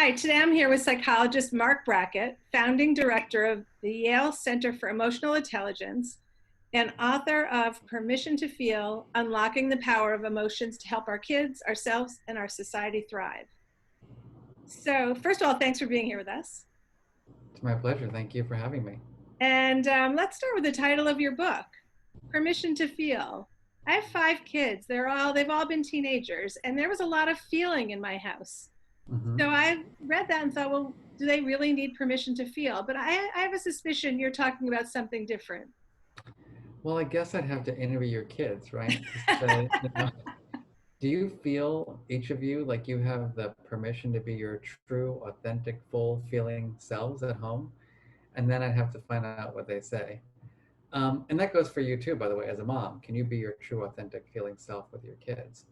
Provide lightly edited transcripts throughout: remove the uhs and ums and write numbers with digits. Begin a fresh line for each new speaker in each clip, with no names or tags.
Hi, today I'm here with psychologist Marc Brackett, founding director of the Yale Center for Emotional Intelligence and author of Permission to Feel, Unlocking the Power of Emotions to Help Our Kids, Ourselves, and Our Society Thrive. So first of all, thanks for being here with us.
It's my pleasure. Thank you for having me.
And let's start with the title of your book, Permission to Feel. I have 5 kids. They've all been teenagers, and there was a lot of feeling in my house.
hmm
So I read that and thought, well, do they really need permission to feel? But I have a suspicion you're talking about something different.
Well, I guess I'd have to interview your kids, right? To say, do you feel, each of you, like you have the permission to be your true, authentic, full feeling selves at home? And then I'd have to find out what they say. And that goes for you too, by the way, as a mom. Can you be your true, authentic, feeling self with your kids?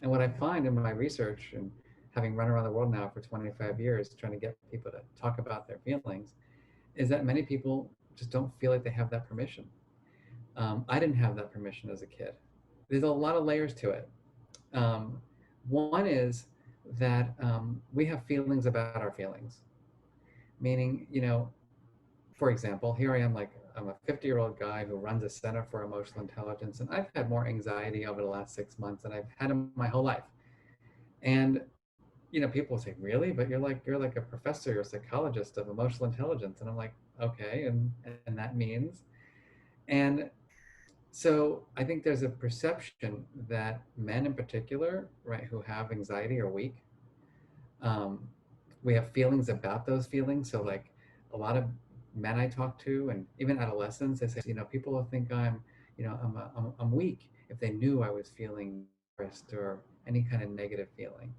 And what I find in my research and having run around the world now for 25 years, trying to get people to talk about their feelings, is that many people just don't feel like they have that permission. I didn't have that permission as a kid. There's a lot of layers to it. Um, One is that we have feelings about our feelings, meaning, for example, here I am, like I'm a 50-year-old guy who runs a center for emotional intelligence, and I've had more anxiety over the last 6 months than I've had in my whole life. And people say, really? But you're like a professor, you're a psychologist of emotional intelligence. And I'm like, okay, and that means. And so I think there's a perception that men in particular, right, who have anxiety are weak. Um, we have feelings about those feelings. So like a lot of men I talk to, and even adolescents, they say, people will think I'm weak if they knew I was feeling depressed or any kind of negative feeling.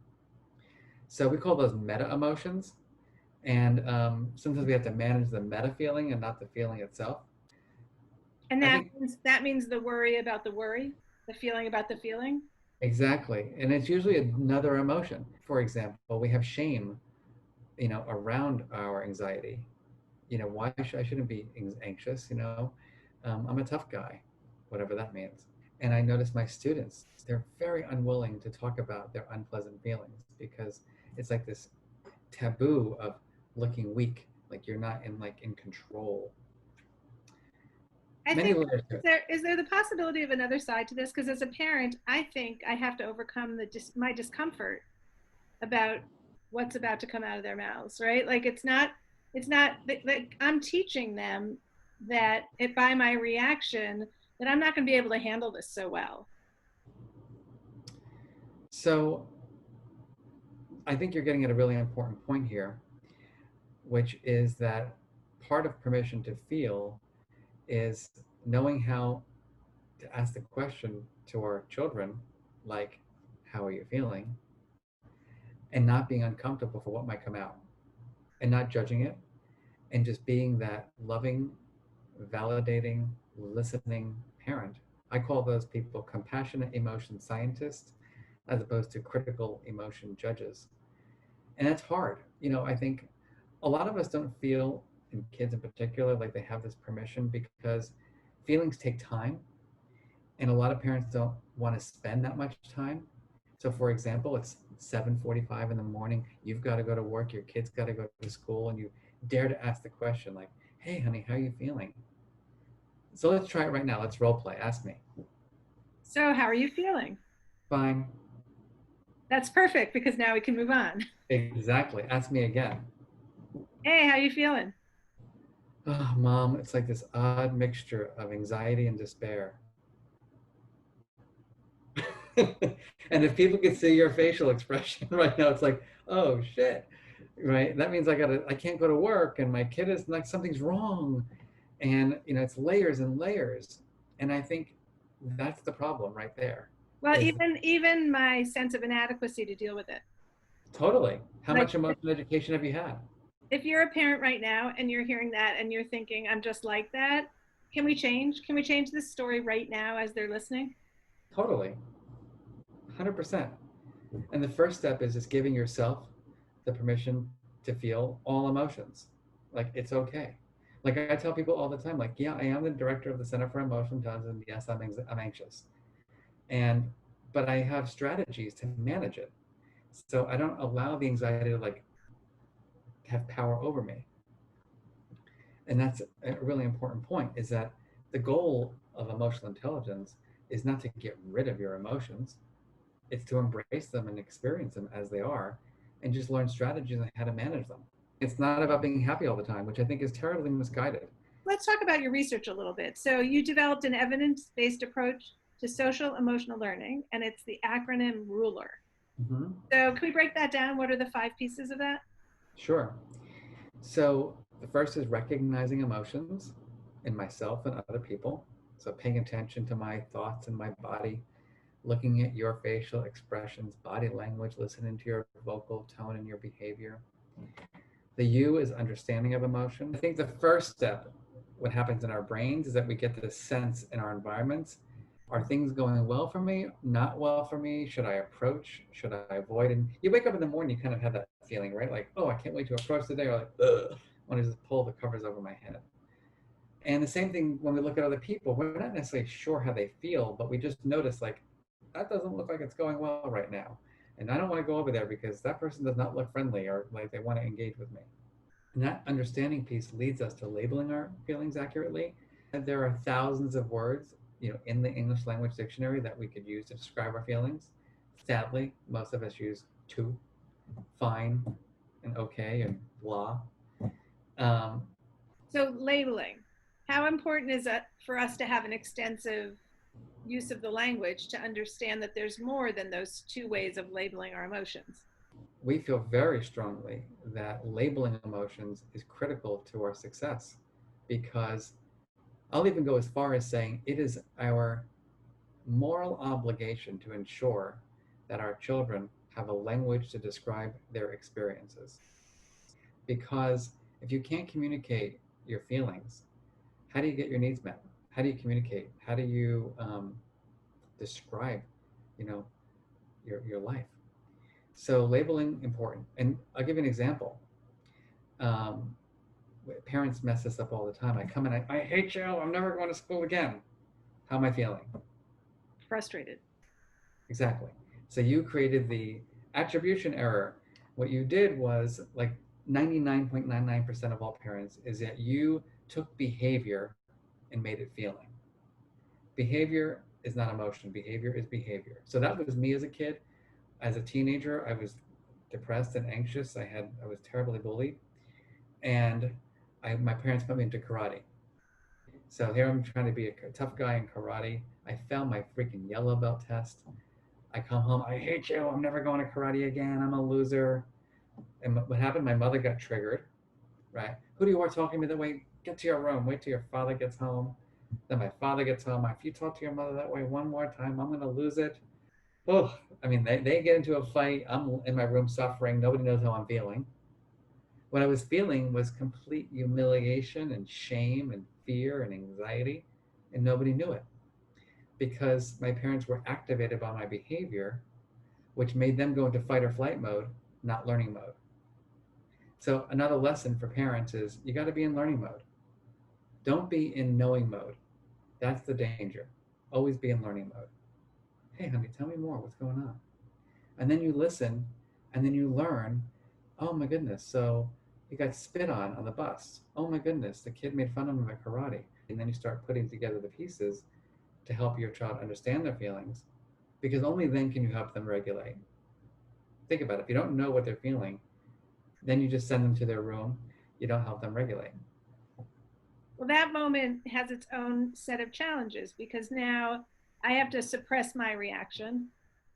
So we call those meta emotions. And sometimes we have to manage the meta feeling and not the feeling itself.
And
I
that
think
means that means the worry about the worry, the feeling about the feeling.
exactly. And it's usually another emotion. For example, we have shame, around our anxiety. Why I shouldn't be anxious, I'm a tough guy, whatever that means. And I notice my students, they're very unwilling to talk about their unpleasant feelings because it's like this taboo of looking weak, like you're not in control.
I
Many
think
layers to it.
is there the possibility of another side to this? Because as a parent, I think I have to overcome my discomfort about what's about to come out of their mouths, right? Like it's not like I'm teaching them that it by my reaction that I'm not going to be able to handle this so well.
So I think you're getting at a really important point here, which is that part of permission to feel is knowing how to ask the question to our children, like, how are you feeling? And not being uncomfortable for what might come out and not judging it and just being that loving, validating, listening parent. I call those people compassionate emotion scientists as opposed to critical emotion judges. And that's hard. I think a lot of us don't feel, and kids in particular, like they have this permission because feelings take time, and a lot of parents don't want to spend that much time. So, for example, it's 7:45 in the morning. You've got to go to work. Your kids got to go to school, and you dare to ask the question like, "Hey, honey, how are you feeling?" So let's try it right now. Let's role play. Ask me.
So how are you feeling?
Fine.
That's perfect because now we can move on.
Exactly. Ask me again.
Hey, how are you feeling?
Oh, mom, it's like this odd mixture of anxiety and despair. And if people could see your facial expression right now, it's like, oh shit, right? That means I can't go to work, and my kid is like, something's wrong, and it's layers and layers. And I think that's the problem right there.
Well,
Is
even my sense of inadequacy to deal with it.
totally. How
Like
much emotional education have you had?
if you're a parent right now and you're hearing that and you're thinking, I'm just like that, can we change? Can we change this story right now as they're listening?
Totally, 100%. And the first step is just giving yourself the permission to feel all emotions. Like it's okay. Like I tell people all the time, like, yeah, I am the director of the Center for Emotional Intelligence, and yes, I'm anxious, and but I have strategies to manage it. So I don't allow the anxiety to like have power over me. And that's a really important point, is that the goal of emotional intelligence is not to get rid of your emotions. It's to embrace them and experience them as they are and just learn strategies on how to manage them. It's not about being happy all the time, which I think is terribly misguided.
Let's talk about your research a little bit. So you developed an evidence-based approach to social emotional learning, and it's the acronym RULER.
Mm-hmm.
So can we break that down? What are the 5 pieces of that?
Sure. So the first is recognizing emotions in myself and other people. So paying attention to my thoughts and my body, looking at your facial expressions, body language, listening to your vocal tone and your behavior. The U is understanding of emotion. I think the first step, what happens in our brains, is that we get this sense in our environments. Are things going well for me? Not well for me? Should I approach? Should I avoid? And you wake up in the morning, you kind of have that feeling, right? Like, oh, I can't wait to approach the day. Or like, ugh, I want to just pull the covers over my head. And the same thing when we look at other people, we're not necessarily sure how they feel, but we just notice, like, that doesn't look like it's going well right now. And I don't want to go over there because that person does not look friendly or like they want to engage with me. And that understanding piece leads us to labeling our feelings accurately. And there are thousands of words, in the English language dictionary that we could use to describe our feelings. Sadly, most of us use to, fine, and okay, and blah. Um,
So labeling. How important is it for us to have an extensive use of the language to understand that there's more than those 2 ways of labeling our emotions?
we feel very strongly that labeling emotions is critical to our success because I'll even go as far as saying it is our moral obligation to ensure that our children have a language to describe their experiences. Because if you can't communicate your feelings, how do you get your needs met? How do you communicate? How do you describe, you know, your life? So labeling important. And I'll give you an example. Um, Parents mess this up all the time. I come in, I hate you. I'm never going to school again. How am I feeling?
Frustrated.
Exactly. So you created the attribution error. What you did was, like, 99.99% of all parents, is that you took behavior and made it feeling. Behavior is not emotion. Behavior is behavior. So that was me as a kid. As a teenager, I was depressed and anxious. I was terribly bullied, and my parents put me into karate. So here I'm trying to be a tough guy in karate. I failed my freaking yellow belt test. I come home, I hate you. I'm never going to karate again. I'm a loser. And what happened? My mother got triggered, right? Who do you are talking to that way? Get to your room. Wait till your father gets home. Then my father gets home. If you talk to your mother that way one more time, I'm going to lose it. Oh, I mean, they get into a fight. I'm in my room suffering. Nobody knows how I'm feeling. What I was feeling was complete humiliation and shame and fear and anxiety, and nobody knew it because my parents were activated by my behavior, which made them go into fight or flight mode, not learning mode. So another lesson for parents is you got to be in learning mode. Don't be in knowing mode. That's the danger. Always be in learning mode. Hey, honey, tell me more. What's going on? And then you listen, and then you learn. Oh my goodness. So he got spit on the bus. Oh my goodness. The kid made fun of him at karate. And then you start putting together the pieces to help your child understand their feelings, because only then can you help them regulate. Think about it. If you don't know what they're feeling, then you just send them to their room. You don't help them regulate.
Well, that moment has its own set of challenges because now I have to suppress my reaction,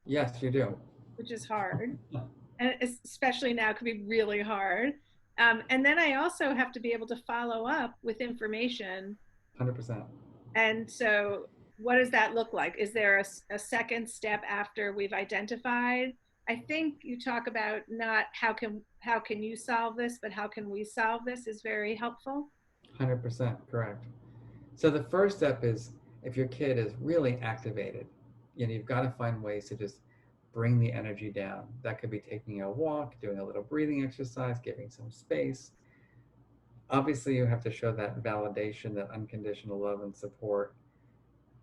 Yes, you do.
which is hard. And especially now could be really hard. And then I also have to be able to follow up with information.
100%.
And so, what does that look like? Is there a second step after we've identified? I think you talk about not how can you solve this, but how can we solve this is very helpful.
100% correct. So the first step is, if your kid is really activated, you've got to find ways to just bring the energy down. That could be taking a walk, doing a little breathing exercise, giving some space. Obviously, you have to show that validation, that unconditional love and support.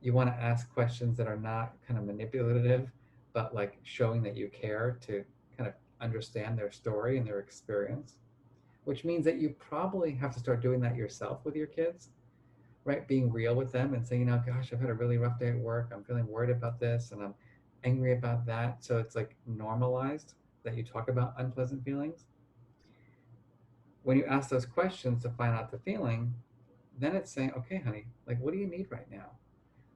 You want to ask questions that are not kind of manipulative, but like showing that you care, to kind of understand their story and their experience. which means that you probably have to start doing that yourself with your kids, right? Being real with them and saying, gosh, I've had a really rough day at work. I'm feeling worried about this and I'm angry about that. So it's like normalized that you talk about unpleasant feelings. When you ask those questions to find out the feeling, then it's saying, okay, honey, like, what do you need right now?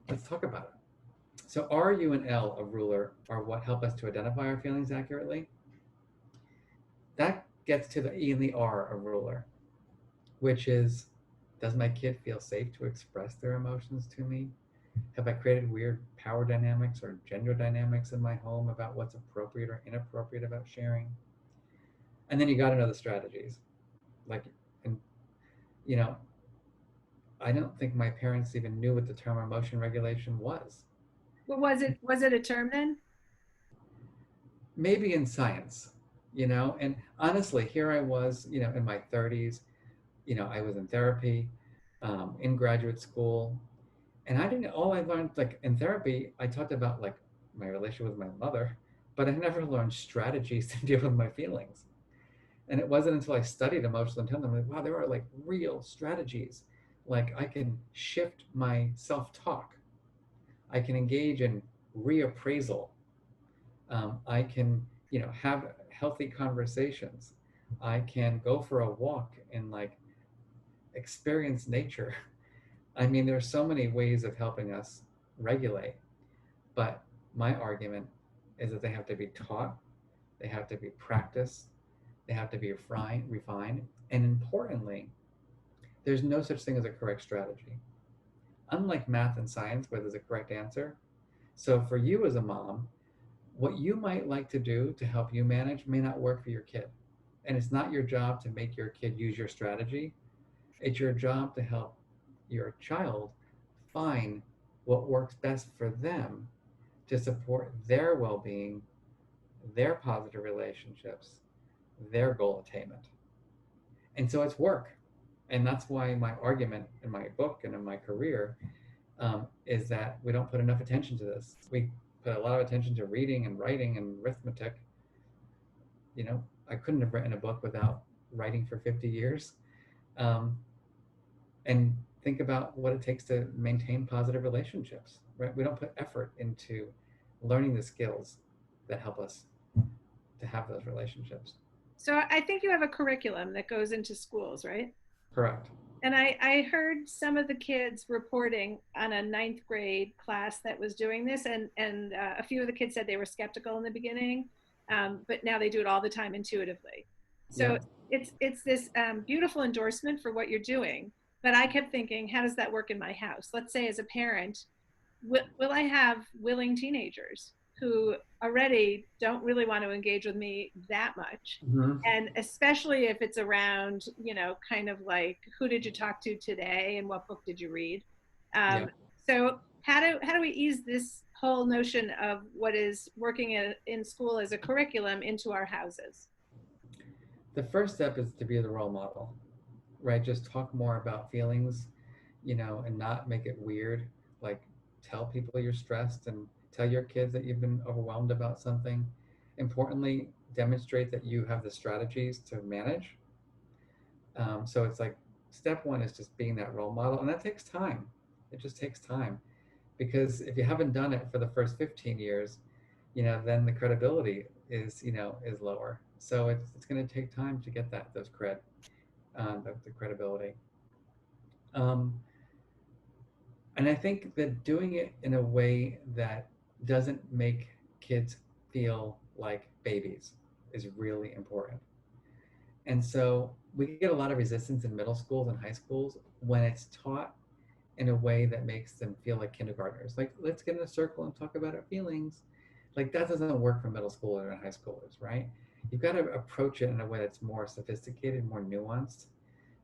Let's talk about it. So R, U, and L of ruler are what help us to identify our feelings accurately. That gets to the E and the R of ruler, which is, does my kid feel safe to express their emotions to me? Have I created weird power dynamics or gender dynamics in my home about what's appropriate or inappropriate about sharing? And then you got to know the strategies. Like, and you know, I don't think my parents even knew what the term emotion regulation was.
But was it a term then?
Maybe in science, and honestly, here I was, in my 30s, I was in therapy, in graduate school, and I didn't, all I learned, like in therapy, I talked about like my relationship with my mother, but I never learned strategies to deal with my feelings. And it wasn't until I studied emotional intelligence, I'm like, wow, there are like real strategies. Like I can shift my self-talk. I can engage in reappraisal. I can, have healthy conversations. I can go for a walk and like experience nature. I mean, there are so many ways of helping us regulate, but my argument is that they have to be taught, they have to be practiced, they have to be refined, and importantly, there's no such thing as a correct strategy. Unlike math and science, where there's a correct answer. So for you as a mom, what you might like to do to help you manage may not work for your kid. And it's not your job to make your kid use your strategy. It's your job to help your child find what works best for them to support their well being, their positive relationships, their goal attainment. And so it's work. And that's why my argument in my book and in my career is that we don't put enough attention to this. We put a lot of attention to reading and writing and arithmetic. I couldn't have written a book without writing for 50 years. Um, and think about what it takes to maintain positive relationships, right? We don't put effort into learning the skills that help us to have those relationships.
So I think you have a curriculum that goes into schools, right?
Correct.
And I heard some of the kids reporting on a ninth grade class that was doing this, and a few of the kids said they were skeptical in the beginning, but now they do it all the time intuitively. So
Yep.
it's this beautiful endorsement for what you're doing. But I kept thinking, how does that work in my house? Let's say as a parent, will I have willing teenagers who already don't really want to engage with me that much?
Mm-hmm.
And especially if it's around, kind of like, who did you talk to today and what book did you read? Um,
Yep.
so how do we ease this whole notion of what is working in school as a curriculum into our houses?
The first step is to be the role model, right? Just talk more about feelings, and not make it weird. Like tell people you're stressed and tell your kids that you've been overwhelmed about something. Importantly, demonstrate that you have the strategies to manage. So it's like step one is just being that role model, and that takes time. It just takes time because if you haven't done it for the first 15 years, then the credibility is lower. So it's going to take time to get those the credibility. Um, and I think that doing it in a way that doesn't make kids feel like babies is really important. And so we get a lot of resistance in middle schools and high schools when it's taught in a way that makes them feel like kindergartners. Like, let's get in a circle and talk about our feelings. Like, that doesn't work for middle schoolers and high schoolers, right? You've got to approach it in a way that's more sophisticated, more nuanced,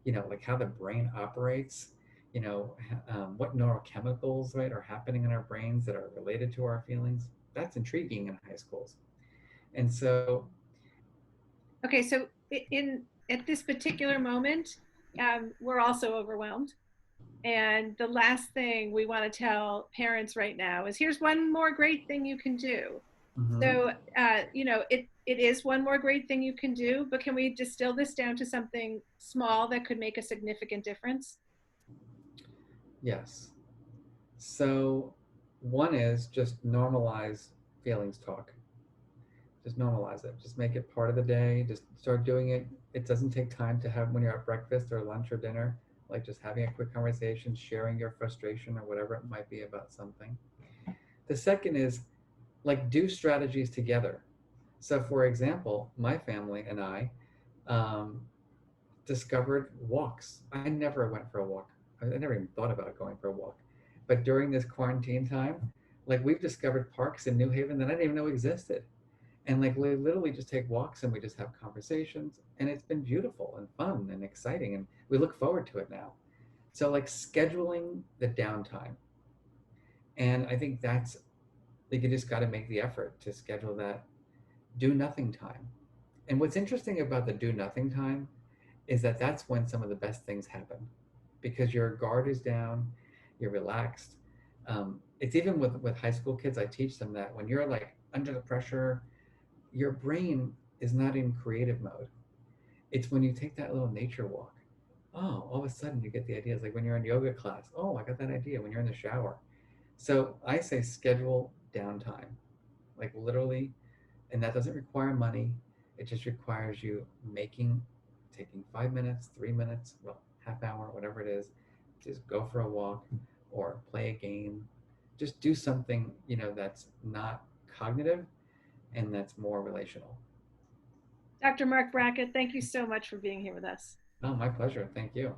like how the brain operates, what neurochemicals, right, are happening in our brains that are related to our feelings. That's intriguing in high schools. And so,
Okay, so in at this particular moment, we're also overwhelmed. And the last thing we want to tell parents right now is, here's one more great thing you can do.
mhm,
So, it is one more great thing you can do, but can we distill this down to something small that could make a significant difference?
Yes. So one is just normalize feelings talk. Just normalize it. Just make it part of the day. Just start doing it. It doesn't take time to have when you're at breakfast or lunch or dinner, like just having a quick conversation, sharing your frustration or whatever it might be about something. The second is like do strategies together. So, for example, my family and I um, discovered walks. I never went for a walk. I never even thought about going for a walk. But during this quarantine time, like we've discovered parks in New Haven that I didn't even know existed. And like we literally just take walks and we just have conversations. And it's been beautiful and fun and exciting. And we look forward to it now. So, like scheduling the downtime. And I think that's like you just got to make the effort to schedule that do nothing time. And what's interesting about the do nothing time is that that's when some of the best things happen because your guard is down, you're relaxed. It's even with high school kids, I teach them that when you're like under the pressure, your brain is not in creative mode. It's when you take that little nature walk. Oh, all of a sudden you get the ideas. Like when you're in yoga class, oh, I got that idea when you're in the shower. So I say schedule downtime, like literally, and that doesn't require money. It just requires you taking 5 minutes, 3 minutes, well, half hour, whatever it is. Just go for a walk or play a game. Just do something, that's not cognitive and that's more relational.
Dr. Marc Brackett, thank you so much for being here with us.
Oh, my pleasure. Thank you.